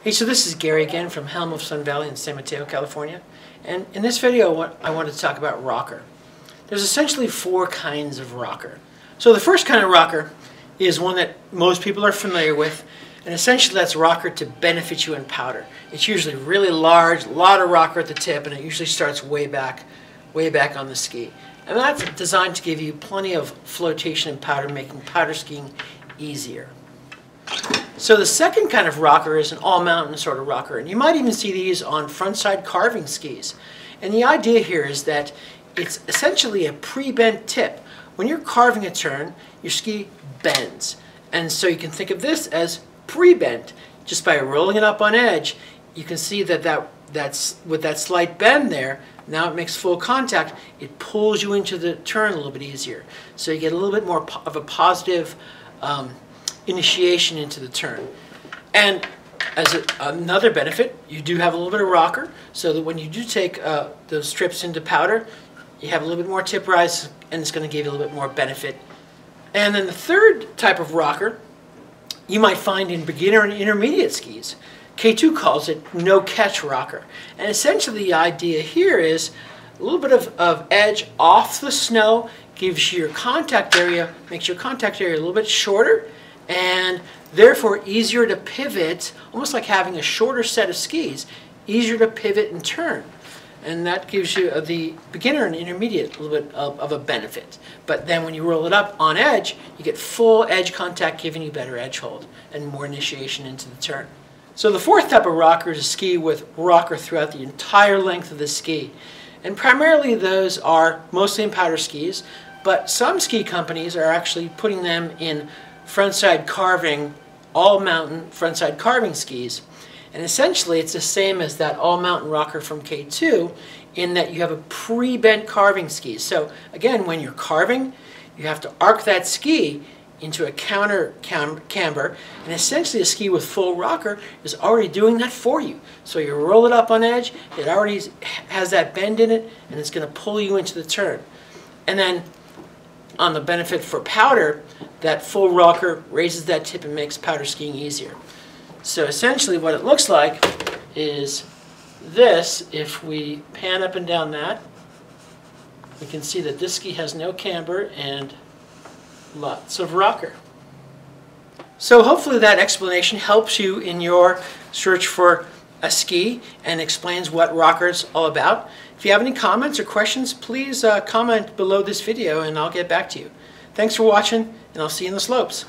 Hey, so this is Gary again from Helm of Sun Valley in San Mateo, California. And in this video, I wanted to talk about rocker. There's essentially four kinds of rocker. So the first kind of rocker is one that most people are familiar with, and essentially that's rocker to benefit you in powder. It's usually really large, a lot of rocker at the tip, and it usually starts way back on the ski. And that's designed to give you plenty of flotation in powder, making powder skiing easier. So the second kind of rocker is an all-mountain sort of rocker, and you might even see these on frontside carving skis. And the idea here is that it's essentially a pre-bent tip. When you're carving a turn, your ski bends. And so you can think of this as pre-bent. Just by rolling it up on edge, you can see that's with that slight bend there, now it makes full contact, it pulls you into the turn a little bit easier. So you get a little bit more of a positive initiation into the turn. And as another benefit, you do have a little bit of rocker, so that when you do take those strips into powder, you have a little bit more tip rise, and it's going to give you a little bit more benefit. And then the third type of rocker you might find in beginner and intermediate skis. K2 calls it no-catch rocker. And essentially the idea here is a little bit of edge off the snow, gives you your contact area, makes your contact area a little bit shorter, and therefore easier to pivot, almost like having a shorter set of skis, easier to pivot and turn. And that gives you the beginner and intermediate a little bit of a benefit. But then when you roll it up on edge, you get full edge contact, giving you better edge hold and more initiation into the turn. So the fourth type of rocker is a ski with rocker throughout the entire length of the ski. And primarily those are mostly in powder skis, but some ski companies are actually putting them in frontside carving, all-mountain frontside carving skis. And essentially it's the same as that all-mountain rocker from K2 in that you have a pre-bent carving ski. So again, when you're carving, you have to arc that ski into a counter camber, and essentially a ski with full rocker is already doing that for you. So you roll it up on edge, it already has that bend in it, and it's going to pull you into the turn. And then on the benefit for powder, that full rocker raises that tip and makes powder skiing easier. So essentially what it looks like is this. If we pan up and down that, we can see that this ski has no camber and lots of rocker. So hopefully that explanation helps you in your search for a ski and explains what rocker is all about. If you have any comments or questions, please comment below this video and I'll get back to you. Thanks for watching, and I'll see you in the slopes.